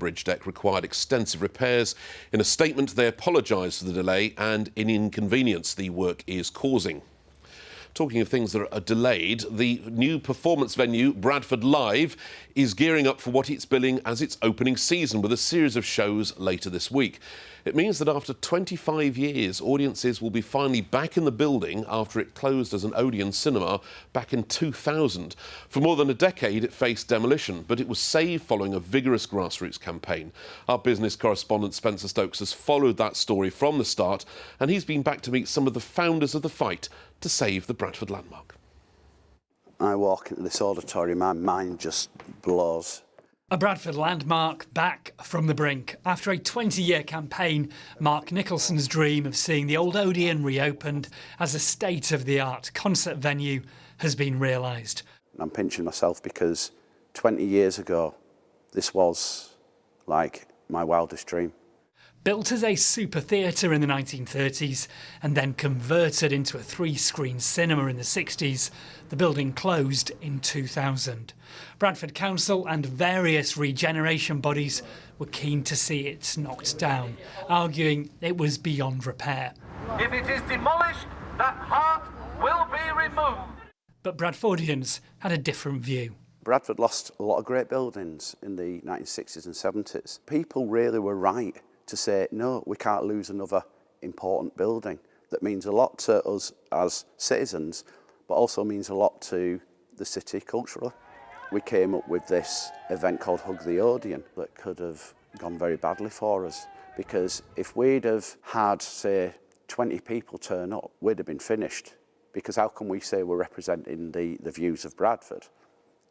bridge deck required extensive repairs. In a statement, they apologised for the delay and inconvenience the work is causing. Talking of things that are delayed, the new performance venue, Bradford Live, is gearing up for what it's billing as its opening season with a series of shows later this week. It means that after 25 years, audiences will be finally back in the building after it closed as an Odeon cinema back in 2000. For more than a decade, it faced demolition, but it was saved following a vigorous grassroots campaign. Our business correspondent Spencer Stokes has followed that story from the start, and he's been back to meet some of the founders of the fight to save the Bradford landmark. I walk into this auditorium, my mind just blows. A Bradford landmark back from the brink. After a 20-year campaign, Mark Nicholson's dream of seeing the old Odeon reopened as a state-of-the-art concert venue has been realised. I'm pinching myself because 20 years ago, this was like my wildest dream. Built as a super theatre in the 1930s and then converted into a 3-screen cinema in the 60s, the building closed in 2000. Bradford Council and various regeneration bodies were keen to see it knocked down, arguing it was beyond repair. If it is demolished, that heart will be removed. But Bradfordians had a different view. Bradford lost a lot of great buildings in the 1960s and 70s. People really were right to say, no, we can't lose another important building that means a lot to us as citizens, but also means a lot to the city culturally. We came up with this event called Hug the Odeon that could have gone very badly for us, because if we'd have had, say, 20 people turn up, we'd have been finished. Because how can we say we're representing the views of Bradford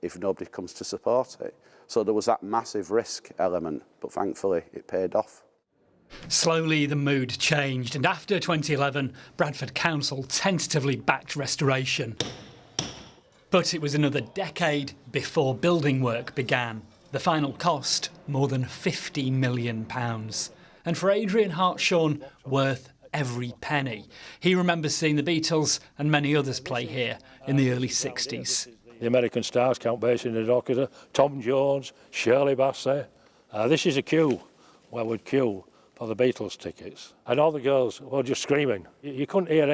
if nobody comes to support it? So there was that massive risk element, but thankfully it paid off. Slowly the mood changed, and after 2011, Bradford Council tentatively backed restoration. But it was another decade before building work began. The final cost, more than £50 million. And for Adrian Hartshorn, worth every penny. He remembers seeing the Beatles and many others play here in the early 60s. The American stars, Count Basie in the Doctor, Tom Jones, Shirley Bassey. This is a queue where we'd queue for the Beatles tickets. And all the girls were just screaming. You couldn't hear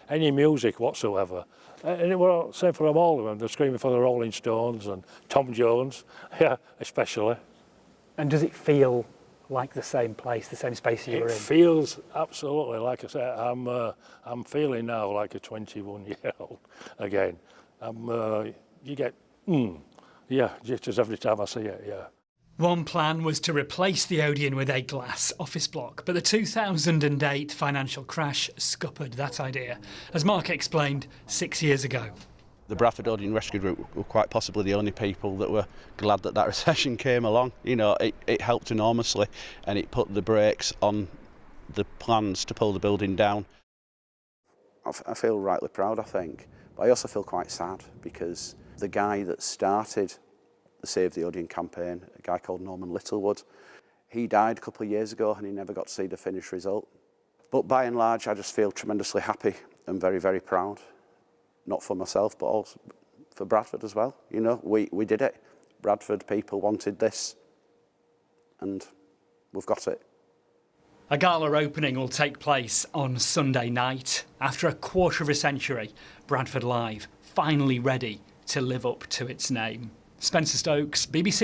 any music whatsoever. And it was the same for them all of them. They're screaming for the Rolling Stones and Tom Jones, yeah, especially. And does it feel like the same place, the same space you were in? It feels absolutely, like I said, I'm feeling now like a 21-year-old again. You get, yeah, jitters every time I see it, yeah. One plan was to replace the Odeon with a glass office block, but the 2008 financial crash scuppered that idea, as Mark explained 6 years ago. The Bradford Odeon Rescue Group were quite possibly the only people that were glad that that recession came along. You know, it helped enormously, and it put the brakes on the plans to pull the building down. I feel rightly proud, I think, but I also feel quite sad because the guy that started the Save the Odeon campaign, a guy called Norman Littlewood, he died a couple of years ago and he never got to see the finished result. But by and large, I just feel tremendously happy and very, very proud. Not for myself, but also for Bradford as well. You know, we did it. Bradford people wanted this, and we've got it. A gala opening will take place on Sunday night. After a quarter of a century, Bradford Live finally ready to live up to its name. Spencer Stokes, BBC